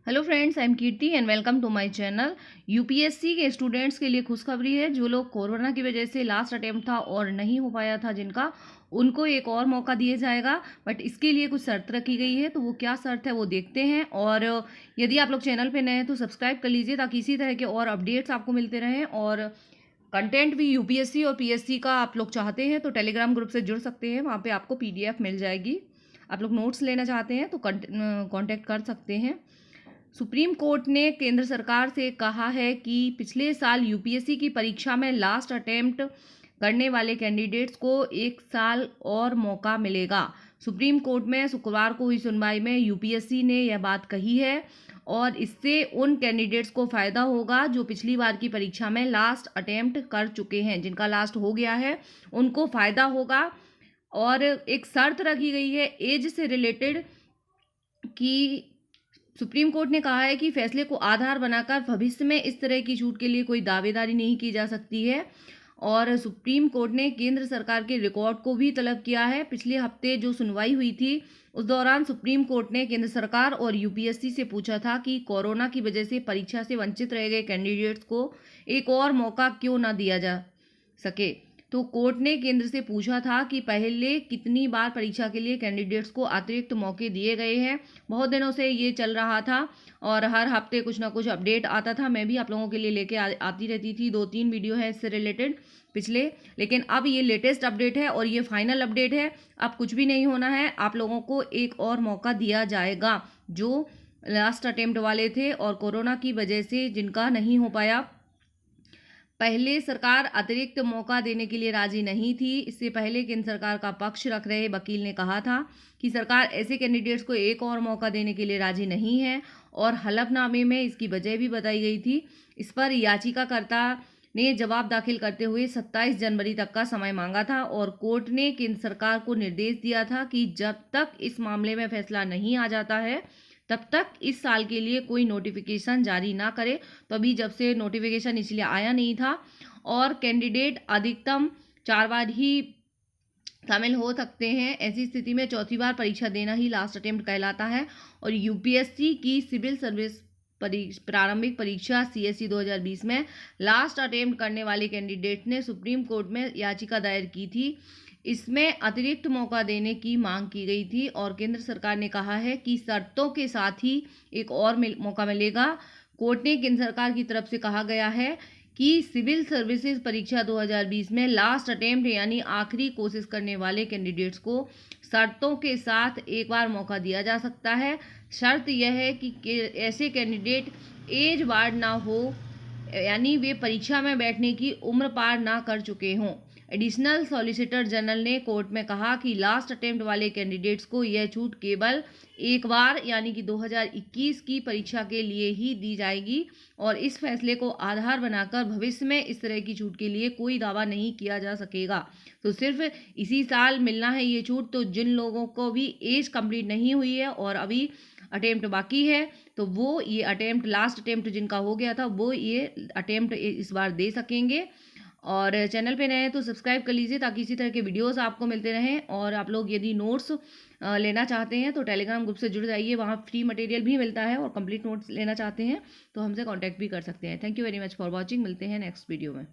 Hello friends, I am Kirti and welcome to my channel. UPSC के students के लिए खुशखबरी है। जो लोग कोरोना की वजह से लास्ट अटेम्प्ट था और नहीं हो पाया था जिनका, उनको एक और मौका दिया जाएगा। बट इसके लिए कुछ शर्त रखी गई है, तो वो क्या शर्त है वो देखते हैं। और यदि आप लोग चैनल पे नए हैं तो सब्सक्राइब कर लीजिए ताकि इसी तरह के और अपडेट्स आपको मिलते रहें। और कंटेंट भी यूपीएससी और पीएससी का आप लोग चाहते हैं तो टेलीग्राम ग्रुप से जुड़ सकते हैं, वहाँ पर आपको PDF मिल जाएगी। आप लोग नोट्स लेना चाहते हैं तो कॉन्टेक्ट कर सकते हैं। सुप्रीम कोर्ट ने केंद्र सरकार से कहा है कि पिछले साल यूपीएससी की परीक्षा में लास्ट अटेम्प्ट करने वाले कैंडिडेट्स को 1 साल और मौका मिलेगा। सुप्रीम कोर्ट में शुक्रवार को हुई सुनवाई में यूपीएससी ने यह बात कही है और इससे उन कैंडिडेट्स को फ़ायदा होगा जो पिछली बार की परीक्षा में लास्ट अटेम्प्ट कर चुके हैं। जिनका लास्ट हो गया है उनको फ़ायदा होगा। और एक शर्त रखी गई है एज से रिलेटेड कि सुप्रीम कोर्ट ने कहा है कि फैसले को आधार बनाकर भविष्य में इस तरह की छूट के लिए कोई दावेदारी नहीं की जा सकती है। और सुप्रीम कोर्ट ने केंद्र सरकार के रिकॉर्ड को भी तलब किया है। पिछले हफ्ते जो सुनवाई हुई थी उस दौरान सुप्रीम कोर्ट ने केंद्र सरकार और यूपीएससी से पूछा था कि कोरोना की वजह से परीक्षा से वंचित रह गए कैंडिडेट्स को एक और मौका क्यों ना दिया जा सके। तो कोर्ट ने केंद्र से पूछा था कि पहले कितनी बार परीक्षा के लिए कैंडिडेट्स को अतिरिक्त मौके दिए गए हैं। बहुत दिनों से ये चल रहा था और हर हफ्ते कुछ ना कुछ अपडेट आता था। मैं भी आप लोगों के लिए लेके आती रहती थी। 2-3 वीडियो है इससे रिलेटेड पिछले, लेकिन अब ये लेटेस्ट अपडेट है और ये फाइनल अपडेट है। अब कुछ भी नहीं होना है, आप लोगों को एक और मौका दिया जाएगा जो लास्ट अटेम्प्ट वाले थे और कोरोना की वजह से जिनका नहीं हो पाया। पहले सरकार अतिरिक्त मौका देने के लिए राजी नहीं थी। इससे पहले केंद्र सरकार का पक्ष रख रहे वकील ने कहा था कि सरकार ऐसे कैंडिडेट्स को एक और मौका देने के लिए राजी नहीं है और हलफनामे में इसकी वजह भी बताई गई थी। इस पर याचिकाकर्ता ने जवाब दाखिल करते हुए 27 जनवरी तक का समय मांगा था और कोर्ट ने केंद्र सरकार को निर्देश दिया था कि जब तक इस मामले में फैसला नहीं आ जाता है तब तक इस साल के लिए कोई नोटिफिकेशन जारी ना करे। तो अभी जब से नोटिफिकेशन इसलिए आया नहीं था और कैंडिडेट अधिकतम 4 बार ही शामिल हो सकते हैं। ऐसी स्थिति में चौथी बार परीक्षा देना ही लास्ट अटेम्प्ट कहलाता है। और यूपीएससी की सिविल सर्विस प्रारंभिक परीक्षा CSE 2020 में लास्ट अटेम्प्ट करने वाले कैंडिडेट ने सुप्रीम कोर्ट में याचिका दायर की थी। इसमें अतिरिक्त मौका देने की मांग की गई थी और केंद्र सरकार ने कहा है कि शर्तों के साथ ही एक और मौका मिलेगा। कोर्ट ने केंद्र सरकार की तरफ से कहा गया है कि सिविल सर्विसेज परीक्षा 2020 में लास्ट अटेम्प्ट यानी आखिरी कोशिश करने वाले कैंडिडेट्स को शर्तों के साथ एक बार मौका दिया जा सकता है। शर्त यह है कि ऐसे कैंडिडेट एज बार्ड ना हो, यानी वे परीक्षा में बैठने की उम्र पार ना कर चुके हों। एडिशनल सॉलिसिटर जनरल ने कोर्ट में कहा कि लास्ट अटेम्प्ट वाले कैंडिडेट्स को यह छूट केवल एक बार यानी कि 2021 की परीक्षा के लिए ही दी जाएगी और इस फैसले को आधार बनाकर भविष्य में इस तरह की छूट के लिए कोई दावा नहीं किया जा सकेगा। तो सिर्फ इसी साल मिलना है ये छूट। तो जिन लोगों को भी एज कंप्लीट नहीं हुई है और अभी अटेम्प्ट बाकी है तो वो ये अटेम्प्ट लास्ट अटेम्प्ट जिनका हो गया था वो ये अटेम्प्ट इस बार दे सकेंगे। और चैनल पे नए हैं तो सब्सक्राइब कर लीजिए ताकि इसी तरह के वीडियोस आपको मिलते रहें। और आप लोग यदि नोट्स लेना चाहते हैं तो टेलीग्राम ग्रुप से जुड़ जाइए, वहाँ फ्री मटेरियल भी मिलता है। और कंप्लीट नोट्स लेना चाहते हैं तो हमसे कांटेक्ट भी कर सकते हैं। Thank you very much for watching. मिलते हैं नेक्स्ट वीडियो में।